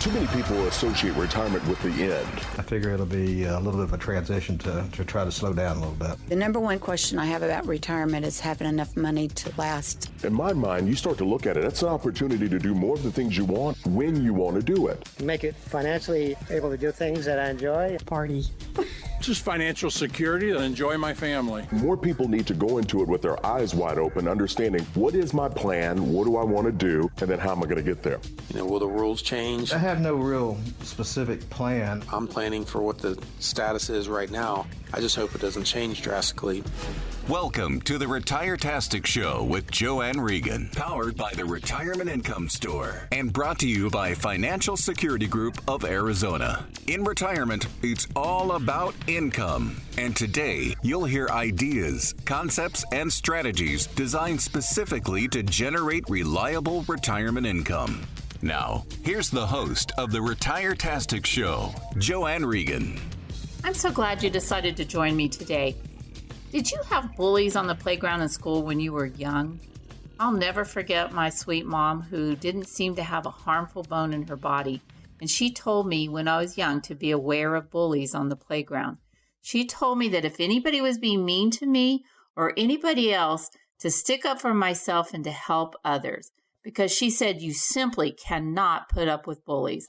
Too many people associate retirement with the end. I figure it'll be a little bit of a transition to try to slow down a little bit. The number one question I have about retirement is having enough money to last. In my mind, you start to look at it, that's an opportunity to do more of the things you want when you want to do it. Make it financially able to do things that I enjoy. Party. Just financial security and enjoy my family. More people need to go into it with their eyes wide open, understanding what is my plan, what do I want to do, and then how am I going to get there? Will the rules change? I have no real specific plan. I'm planning for what the status is right now. I just hope it doesn't change drastically. Welcome to the RetireTastic Show with JoAnn Regan, powered by the Retirement Income Store and brought to you by Financial Security Group of Arizona. In retirement, it's all about income. And today, you'll hear ideas, concepts, and strategies designed specifically to generate reliable retirement income. Now, here's the host of the RetireTastic Show, JoAnn Regan. I'm so glad you decided to join me today. Did you have bullies on the playground in school when you were young? I'll never forget my sweet mom who didn't seem to have a harmful bone in her body, and she told me when I was young to be aware of bullies on the playground. She told me that if anybody was being mean to me or anybody else, to stick up for myself and to help others, because she said you simply cannot put up with bullies.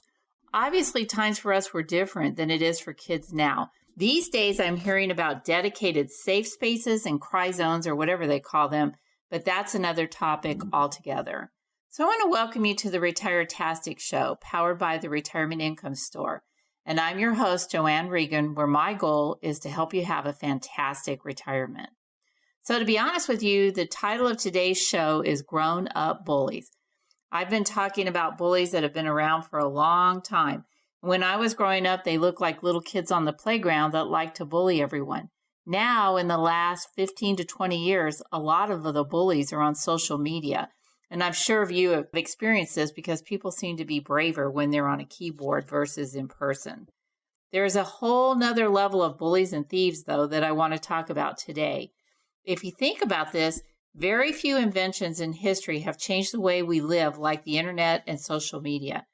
Obviously, times for us were different than it is for kids now. These days, I'm hearing about dedicated safe spaces and cry zones or whatever they call them, but that's another topic altogether. So I want to welcome you to the RetireTastic Show, powered by the Retirement Income Store. And I'm your host, JoAnn Regan, where my goal is to help you have a fantastic retirement. So to be honest with you, the title of today's show is Grown Up Bullies. I've been talking about bullies that have been around for a long time. When I was growing up, they looked like little kids on the playground that liked to bully everyone. Now, in the last 15 to 20 years, a lot of the bullies are on social media. And I'm sure you have experienced this because people seem to be braver when they're on a keyboard versus in person. There's a whole nother level of bullies and thieves, though, that I want to talk about today. If you think about this, very few inventions in history have changed the way we live like the internet and social media.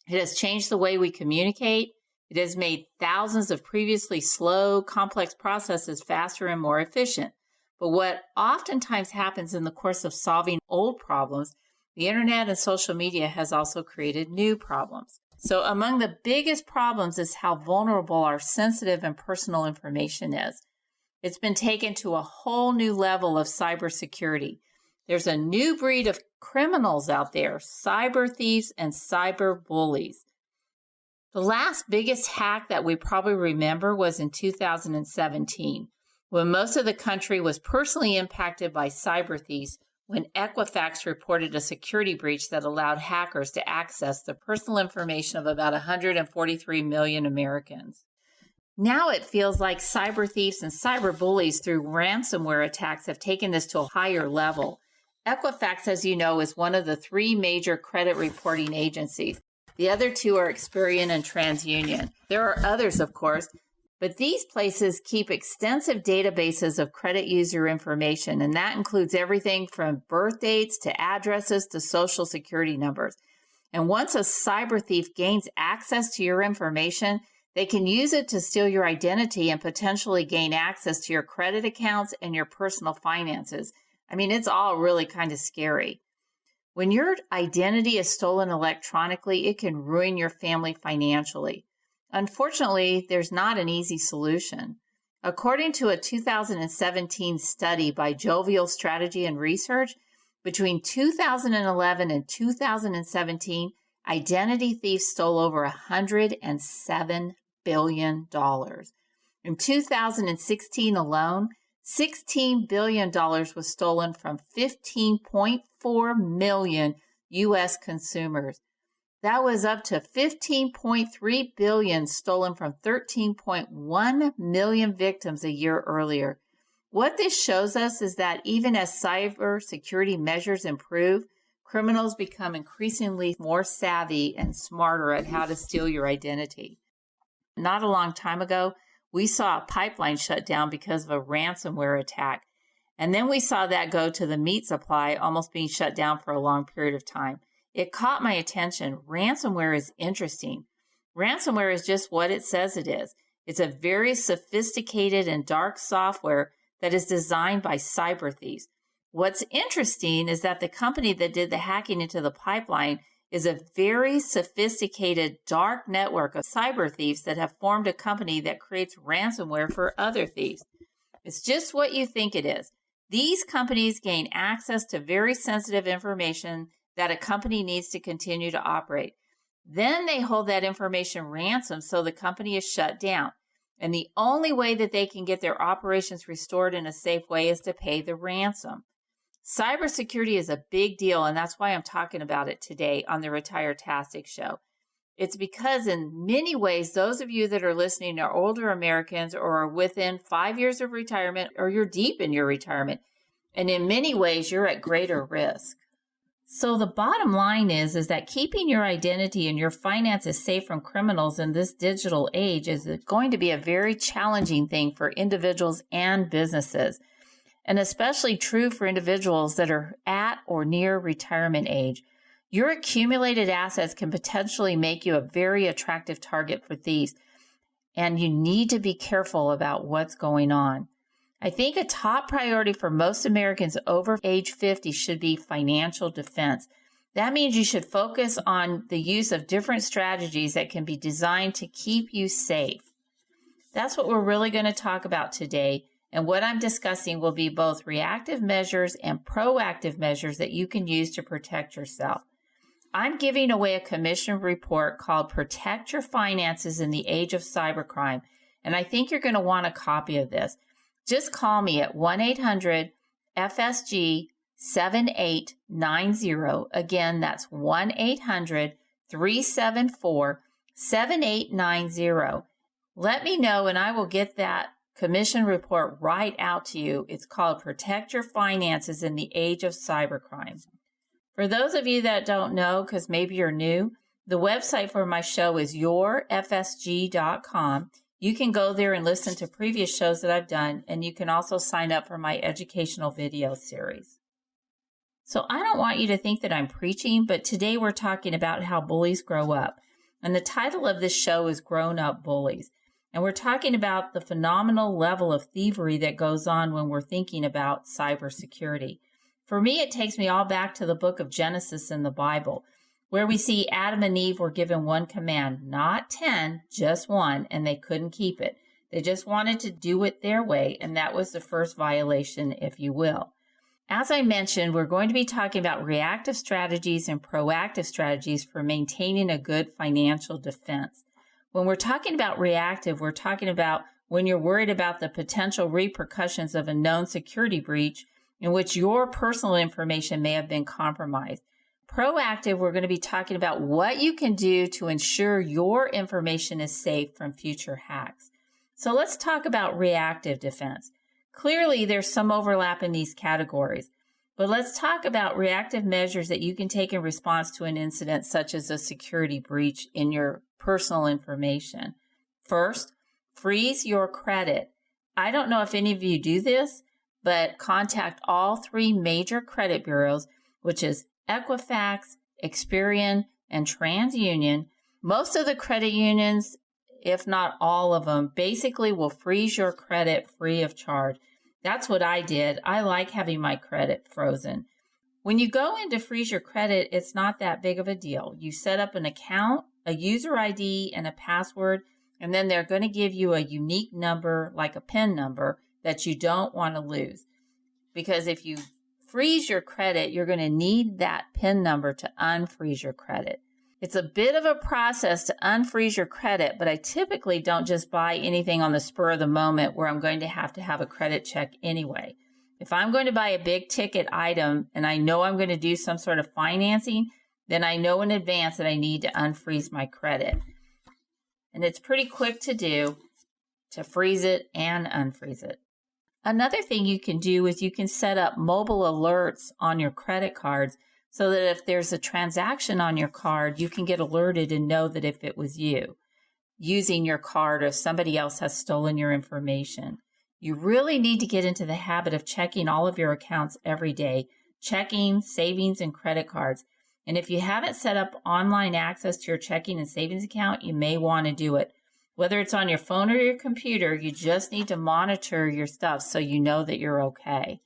It has changed the way we communicate. It has made thousands of previously slow, complex processes faster and more efficient. But what oftentimes happens in the course of solving old problems, the internet and social media has also created new problems. So among the biggest problems is how vulnerable our sensitive and personal information is. It's been taken to a whole new level of cybersecurity. There's a new breed of criminals out there, cyber thieves and cyber bullies. The last biggest hack that we probably remember was in 2017, when most of the country was personally impacted by cyber thieves when Equifax reported a security breach that allowed hackers to access the personal information of about 143 million Americans. Now it feels like cyber thieves and cyber bullies through ransomware attacks have taken this to a higher level. Equifax, as you know, is one of the three major credit reporting agencies. The other two are Experian and TransUnion. There are others, of course, but these places keep extensive databases of credit user information, and that includes everything from birth dates to addresses to social security numbers. And once a cyber thief gains access to your information, they can use it to steal your identity and potentially gain access to your credit accounts and your personal finances. I mean, it's all really kind of scary. When your identity is stolen electronically, it can ruin your family financially. Unfortunately, there's not an easy solution. According to a 2017 study by Jovial Strategy and Research, between 2011 and 2017, identity thieves stole over $107 billion. In 2016 alone, $16 billion was stolen from 15.4 million U.S. consumers. That was up to 15.3 billion stolen from 13.1 million victims a year earlier. What this shows us is that even as cyber security measures improve, criminals become increasingly more savvy and smarter at how to steal your identity. Not a long time ago, we saw a pipeline shut down because of a ransomware attack. And then we saw that go to the meat supply almost being shut down for a long period of time. It caught my attention. Ransomware is interesting. Ransomware is just what it says it is. It's a very sophisticated and dark software that is designed by cyber thieves. What's interesting is that the company that did the hacking into the pipeline is a very sophisticated dark network of cyber thieves that have formed a company that creates ransomware for other thieves. It's just what you think it is. These companies gain access to very sensitive information that a company needs to continue to operate. Then they hold that information ransom so the company is shut down. And the only way that they can get their operations restored in a safe way is to pay the ransom. Cybersecurity is a big deal, and that's why I'm talking about it today on the RetireTastic show. It's because in many ways, those of you that are listening are older Americans or are within 5 years of retirement, or you're deep in your retirement. And in many ways, you're at greater risk. So the bottom line is that keeping your identity and your finances safe from criminals in this digital age is going to be a very challenging thing for individuals and businesses, and especially true for individuals that are at or near retirement age. Your accumulated assets can potentially make you a very attractive target for thieves, and you need to be careful about what's going on. I think a top priority for most Americans over age 50 should be financial defense. That means you should focus on the use of different strategies that can be designed to keep you safe. That's what we're really going to talk about today. And what I'm discussing will be both reactive measures and proactive measures that you can use to protect yourself. I'm giving away a commission report called Protect Your Finances in the Age of Cybercrime, and I think you're going to want a copy of this. Just call me at 1-800-FSG-7890. Again, that's 1-800-374-7890. Let me know, and I will get that commission report right out to you. It's called Protect Your Finances in the Age of Cybercrime. For those of you that don't know, because maybe you're new, the website for my show is yourfsg.com. You can go there and listen to previous shows that I've done, and you can also sign up for my educational video series. So I don't want you to think that I'm preaching, but today we're talking about how bullies grow up. And the title of this show is Grown Up Bullies. And we're talking about the phenomenal level of thievery that goes on when we're thinking about cybersecurity. For me, it takes me all back to the book of Genesis in the Bible, where we see Adam and Eve were given one command, not 10, just one, and they couldn't keep it. They just wanted to do it their way, and that was the first violation, if you will. As I mentioned, we're going to be talking about reactive strategies and proactive strategies for maintaining a good financial defense. When we're talking about reactive, we're talking about when you're worried about the potential repercussions of a known security breach in which your personal information may have been compromised. Proactive, we're going to be talking about what you can do to ensure your information is safe from future hacks. So let's talk about reactive defense. Clearly, there's some overlap in these categories, but let's talk about reactive measures that you can take in response to an incident such as a security breach in your personal information. First, freeze your credit. I don't know if any of you do this, but contact all three major credit bureaus, which is Equifax, Experian, and TransUnion. Most of the credit unions, if not all of them, basically will freeze your credit free of charge. That's what I did. I like having my credit frozen. When you go in to freeze your credit, it's not that big of a deal. You set up an account, a user ID, and a password, and then they're going to give you a unique number, like a PIN number, that you don't want to lose. Because if you freeze your credit, you're going to need that PIN number to unfreeze your credit. It's a bit of a process to unfreeze your credit, but I typically don't just buy anything on the spur of the moment where I'm going to have a credit check anyway. If I'm going to buy a big ticket item and I know I'm going to do some sort of financing, then I know in advance that I need to unfreeze my credit. And it's pretty quick to do, to freeze it and unfreeze it. Another thing you can do is you can set up mobile alerts on your credit cards so that if there's a transaction on your card, you can get alerted and know that if it was you using your card or somebody else has stolen your information. You really need to get into the habit of checking all of your accounts every day, checking savings and credit cards. And if you haven't set up online access to your checking and savings account, you may want to do it. Whether it's on your phone or your computer, you just need to monitor your stuff so you know that you're okay.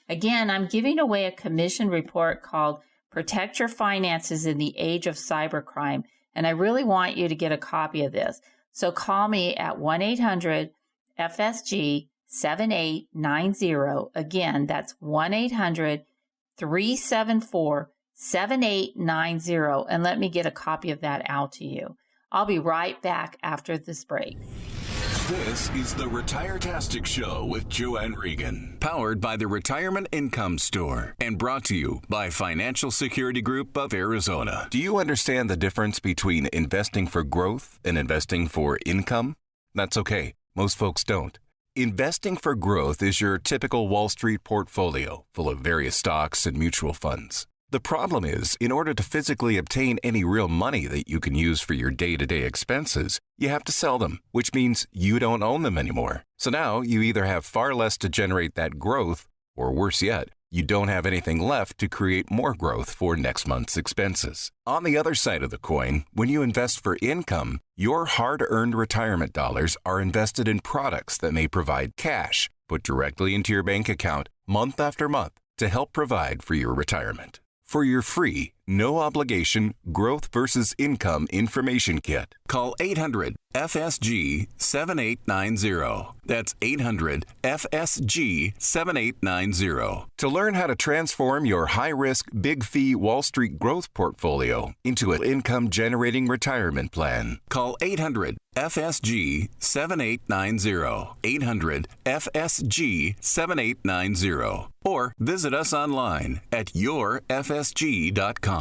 Again, I'm giving away a commission report called Protect Your Finances in the Age of Cybercrime, and I really want you to get a copy of this. So call me at 1-800-FSG-7890. Again, that's 1-800-374-7890, and let me get a copy of that out to you. I'll be right back after this break. This is the RetireTastic Show with JoAnn Regan, powered by the Retirement Income Store and brought to you by Financial Security Group of Arizona. Do you understand the difference between investing for growth and investing for income? That's okay. Most folks don't. Investing for growth is your typical Wall Street portfolio full of various stocks and mutual funds. The problem is, in order to physically obtain any real money that you can use for your day-to-day expenses, you have to sell them, which means you don't own them anymore. So now you either have far less to generate that growth, or worse yet, you don't have anything left to create more growth for next month's expenses. On the other side of the coin, when you invest for income, your hard-earned retirement dollars are invested in products that may provide cash put directly into your bank account month after month to help provide for your retirement. For your free, no-obligation Growth versus Income Information Kit, call 800-FSG-7890. That's 800-FSG-7890 to learn how to transform your high-risk, big-fee Wall Street growth portfolio into an income-generating retirement plan. Call 800-FSG-7890. 800-FSG-7890. Or visit us online at yourfsg.com.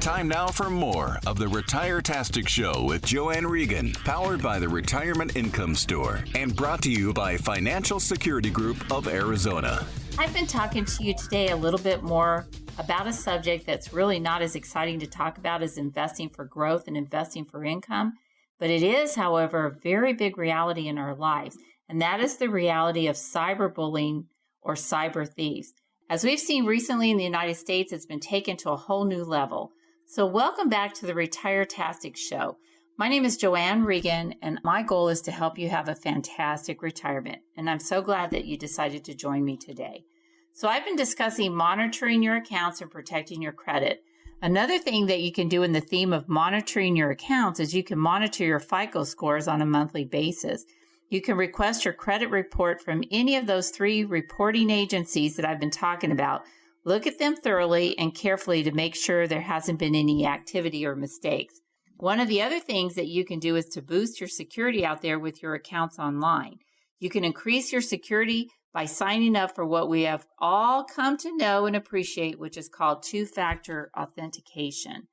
Time now for more of the RetireTastic Show with JoAnn Regan, powered by the Retirement Income Store and brought to you by Financial Security Group of Arizona. I've been talking to you today a little bit more about a subject that's really not as exciting to talk about as investing for growth and investing for income, but it is, however, a very big reality in our lives, and that is the reality of cyberbullying or cyber thieves. As we've seen recently in the United States, it's been taken to a whole new level. So welcome back to the RetireTastic Show. My name is JoAnn Regan, and my goal is to help you have a fantastic retirement. And I'm so glad that you decided to join me today. So I've been discussing monitoring your accounts and protecting your credit. Another thing that you can do in the theme of monitoring your accounts is you can monitor your Fico scores on a monthly basis. You can request your credit report from any of those 3 reporting agencies that I've been talking about. Look at them thoroughly and carefully to make sure there hasn't been any activity or mistakes. One of the other things that you can do is to boost your security out there with your accounts online. You can increase your security by signing up for what we have all come to know and appreciate, which is called two-factor authentication.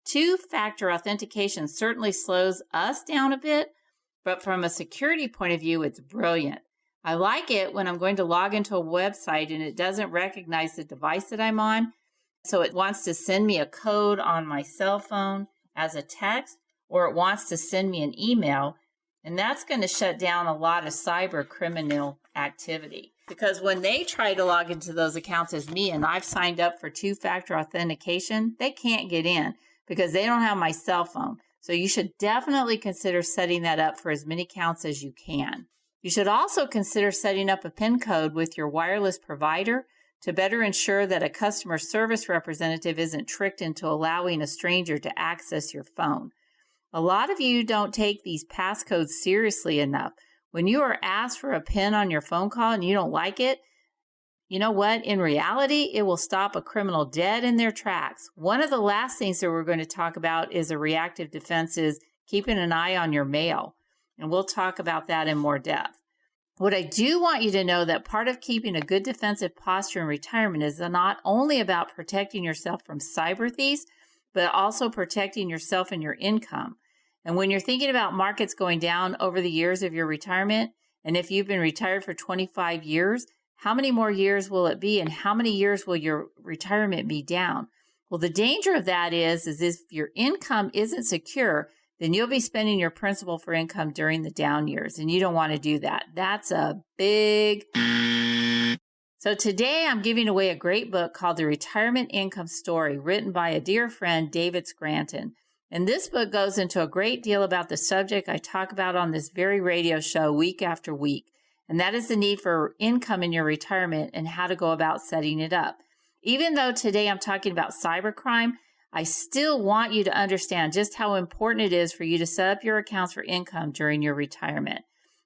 Two-factor authentication certainly slows us down a bit, but from a security point of view, it's brilliant. I like it when I'm going to log into a website and it doesn't recognize the device that I'm on. So it wants to send me a code on my cell phone as a text, or it wants to send me an email. And that's going to shut down a lot of cyber criminal activity. Because when they try to log into those accounts as me and I've signed up for two-factor authentication, they can't get in because they don't have my cell phone. So you should definitely consider setting that up for as many accounts as you can. You should also consider setting up a PIN code with your wireless provider to better ensure that a customer service representative isn't tricked into allowing a stranger to access your phone. A lot of you don't take these passcodes seriously enough. When you are asked for a PIN on your phone call and you don't like it, you know what? In reality, it will stop a criminal dead in their tracks. One of the last things that we're going to talk about is a reactive defense is keeping an eye on your mail. And we'll talk about that in more depth. What I do want you to know that part of keeping a good defensive posture in retirement is not only about protecting yourself from cyber thieves, but also protecting yourself and your income. And when you're thinking about markets going down over the years of your retirement, and if you've been retired for 25 years, how many more years will it be and how many years will your retirement be down? Well, the danger of that is if your income isn't secure, then you'll be spending your principal for income during the down years, and you don't want to do that. That's a big So today I'm giving away a great book called The Retirement Income Story, written by a dear friend, David Scranton. And this book goes into a great deal about the subject I talk about on this very radio show week after week. And that is the need for income in your retirement and how to go about setting it up. Even though today I'm talking about cybercrime, I still want you to understand just how important it is for you to set up your accounts for income during your retirement.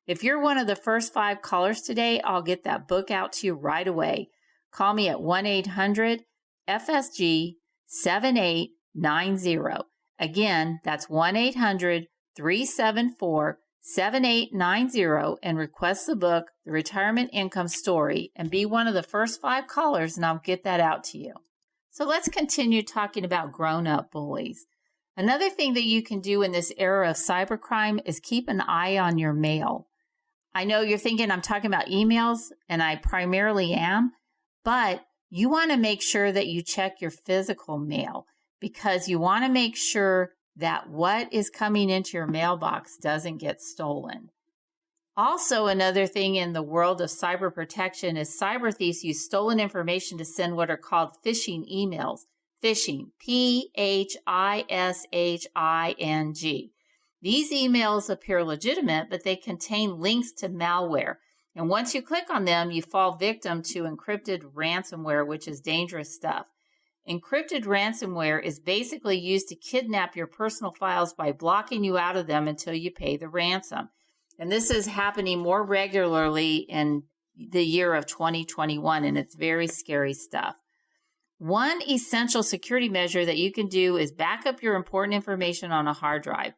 If you're one of the first 5 callers today, I'll get that book out to you right away. Call me at 1-800-FSG-7890. Again, that's 1-800-374-7890 and request the book, The Retirement Income Story, and be one of the first 5 callers, and I'll get that out to you. So let's continue talking about grown-up bullies. Another thing that you can do in this era of cybercrime is keep an eye on your mail. I know you're thinking I'm talking about emails, and I primarily am, but you want to make sure that you check your physical mail because you want to make sure that what is coming into your mailbox doesn't get stolen. Also, another thing in the world of cyber protection is cyber thieves use stolen information to send what are called phishing emails. Phishing, P-H-I-S-H-I-N-G. These emails appear legitimate, but they contain links to malware. And once you click on them, you fall victim to encrypted ransomware, which is dangerous stuff. Encrypted ransomware is basically used to kidnap your personal files by blocking you out of them until you pay the ransom. And this is happening more regularly in the year of 2021, and it's very scary stuff. One essential security measure that you can do is back up your important information on a hard drive.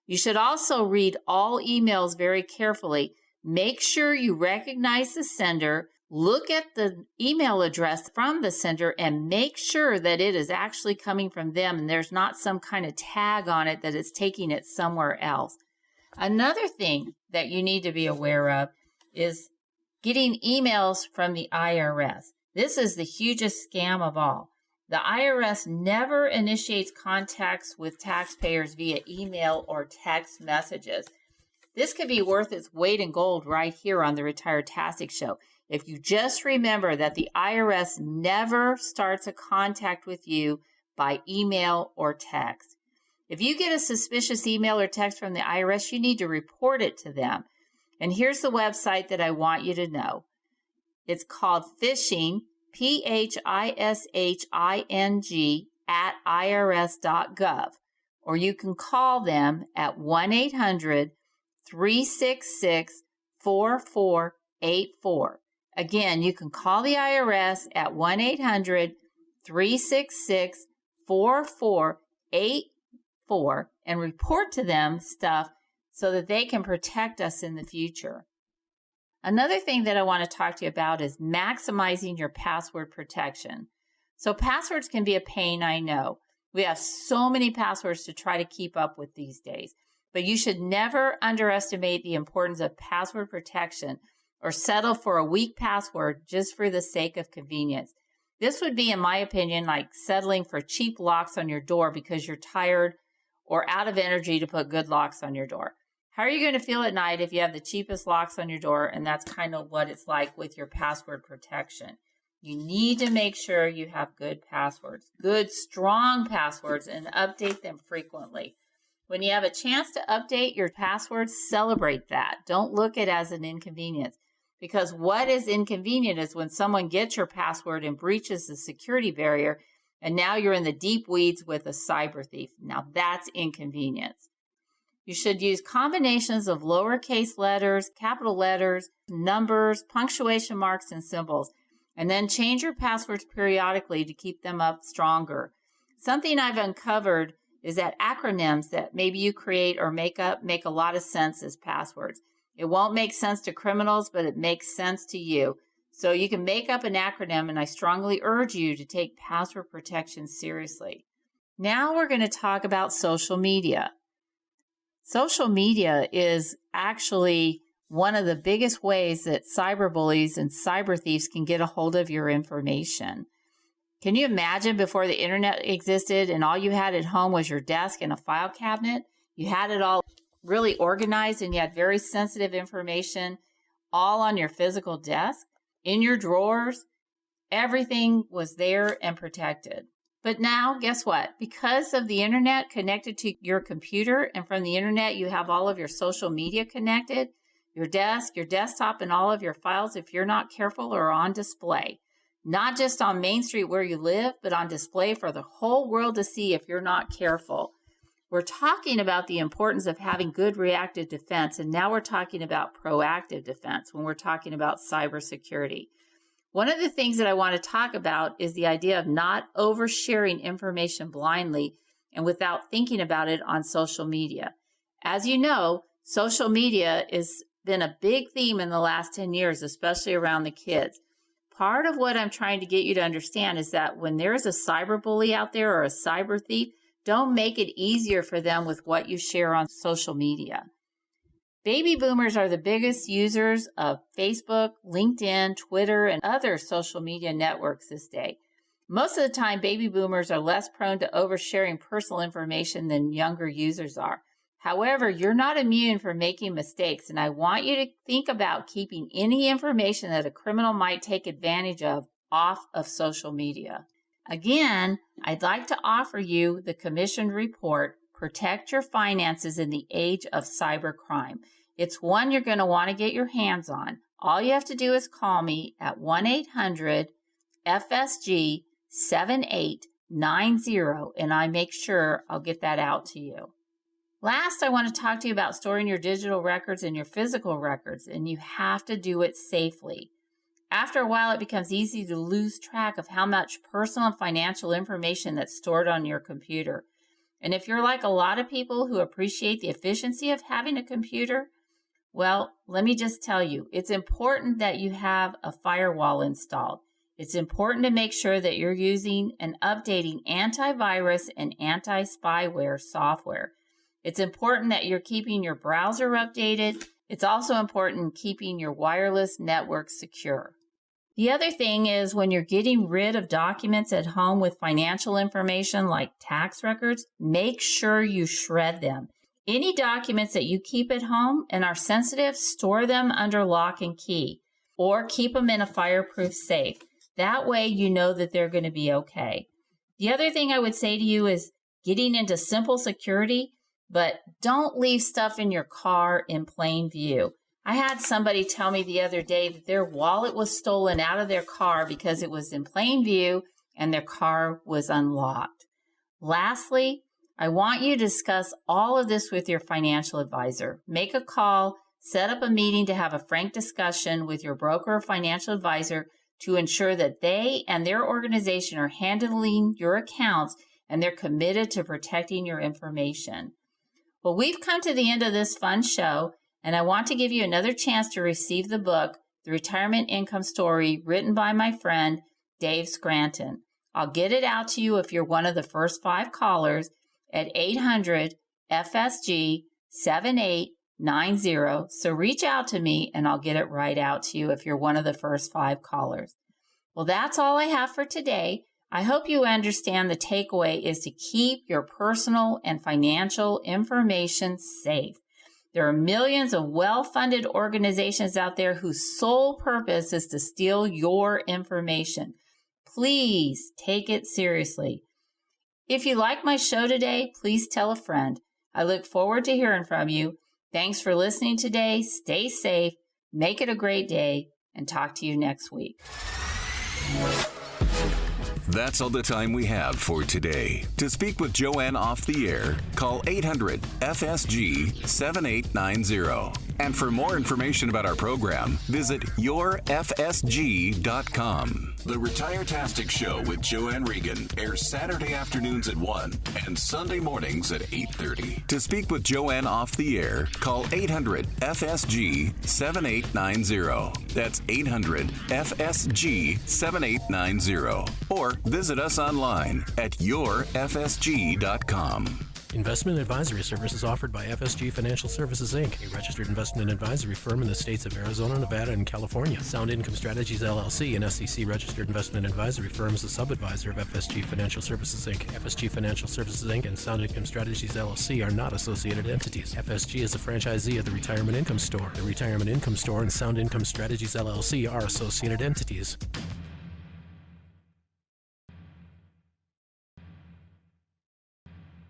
You should also read all emails very carefully. Make sure you recognize the sender, look at the email address from the sender, and make sure that it is actually coming from them and there's not some kind of tag on it that is taking it somewhere else. Another thing that you need to be aware of is getting emails from the IRS. This is the hugest scam of all. The IRS never initiates contacts with taxpayers via email or text messages. This could be worth its weight in gold right here on the RetireTastic Show. If you just remember that the IRS never starts a contact with you by email or text. If you get a suspicious email or text from the IRS, you need to report it to them. And here's the website that I want you to know. It's called phishing, P-H-I-S-H-I-N-G @irs.gov. Or you can call them at 1-800-366-4484. Again, you can call the IRS at 1-800-366-4484 and report to them stuff so that they can protect us in the future. Another thing that I want to talk to you about is maximizing your password protection. So passwords can be a pain, I know. We have so many passwords to try to keep up with these days, but you should never underestimate the importance of password protection or settle for a weak password just for the sake of convenience. This would be, in my opinion, like settling for cheap locks on your door because you're tired or out of energy to put good locks on your door. How are you going to feel at night if you have the cheapest locks on your door? And that's kind of what it's like with your password protection. You need to make sure you have good passwords, good, strong passwords, and update them frequently. When you have a chance to update your passwords, celebrate that. Don't look at it as an inconvenience. Because what is inconvenient is when someone gets your password and breaches the security barrier, and now you're in the deep weeds with a cyber thief. Now that's inconvenience. You should use combinations of lowercase letters, capital letters, numbers, punctuation marks, and symbols, and then change your passwords periodically to keep them up stronger. Something I've uncovered is that acronyms that maybe you create or make up make a lot of sense as passwords. It won't make sense to criminals, but it makes sense to you. So you can make up an acronym, and I strongly urge you to take password protection seriously. Now we're going to talk about social media. Social media is actually one of the biggest ways that cyber bullies and cyber thieves can get a hold of your information. Can you imagine before the internet existed and all you had at home was your desk and a file cabinet? You had it all really organized and you had very sensitive information all on your physical desk, in your drawers, Everything was there and protected. But now, guess what? Because of the internet connected to your computer, and from the internet, you have all of your social media connected, your desk, your desktop, and all of your files, if you're not careful, are on display. Not just on Main Street where you live, but on display for the whole world to see if you're not careful. We're talking about the importance of having good reactive defense, and now we're talking about proactive defense when we're talking about cybersecurity. One of the things that I want to talk about is the idea of not oversharing information blindly and without thinking about it on social media. As you know, social media has been a big theme in the last 10 years, especially around the kids. Part of what I'm trying to get you to understand is that when there's a cyber bully out there or a cyber thief, don't make it easier for them with what you share on social media. Baby boomers are the biggest users of Facebook, LinkedIn, Twitter, and other social media networks this day. Most of the time, baby boomers are less prone to oversharing personal information than younger users are. However, you're not immune from making mistakes, and I want you to think about keeping any information that a criminal might take advantage of off of social media. Again, I'd like to offer you the commissioned report, Protect Your Finances in the Age of Cybercrime. It's one you're going to want to get your hands on. All you have to do is call me at 1-800-FSG-7890, and I make sure I'll get that out to you. Last, I want to talk to you about storing your digital records and your physical records, and you have to do it safely. After a while, it becomes easy to lose track of how much personal and financial information that's stored on your computer. And if you're like a lot of people who appreciate the efficiency of having a computer, well, let me just tell you, it's important that you have a firewall installed. It's important to make sure that you're using and updating antivirus and anti-spyware software. It's important that you're keeping your browser updated. It's also important keeping your wireless network secure. The other thing is when you're getting rid of documents at home with financial information like tax records, make sure you shred them. Any documents that you keep at home and are sensitive, store them under lock and key or keep them in a fireproof safe. That way you know that they're going to be okay. The other thing I would say to you is getting into simple security, but don't leave stuff in your car in plain view. I had somebody tell me the other day that their wallet was stolen out of their car because it was in plain view and their car was unlocked. Lastly, I want you to discuss all of this with your financial advisor. Make a call, set up a meeting to have a frank discussion with your broker or financial advisor to ensure that they and their organization are handling your accounts and they're committed to protecting your information. Well, we've come to the end of this fun show, and I want to give you another chance to receive the book, The Retirement Income Story, written by my friend, Dave Scranton. I'll get it out to you if you're one of the first 5 callers at 800-FSG-7890. So reach out to me, and I'll get it right out to you if you're one of the first 5 callers. Well, that's all I have for today. I hope you understand the takeaway is to keep your personal and financial information safe. There are millions of well-funded organizations out there whose sole purpose is to steal your information. Please take it seriously. If you like my show today, please tell a friend. I look forward to hearing from you. Thanks for listening today. Stay safe, make it a great day, and talk to you next week. That's all the time we have for today. To speak with JoAnn off the air, call 800-FSG-7890. And for more information about our program, visit yourfsg.com. The RetireTastic Show with JoAnn Regan airs Saturday afternoons at 1 and Sunday mornings at 8:30. To speak with JoAnn off the air, call 800-FSG-7890. That's 800-FSG-7890. Or visit us online at yourfsg.com. Investment advisory services offered by FSG Financial Services, Inc., a registered investment advisory firm in the states of Arizona, Nevada, and California. Sound Income Strategies, LLC, an SEC-registered investment advisory firm, is a sub-advisor of FSG Financial Services, Inc. FSG Financial Services, Inc. and Sound Income Strategies, LLC are not associated entities. FSG is a franchisee of the Retirement Income Store. The Retirement Income Store and Sound Income Strategies, LLC are associated entities.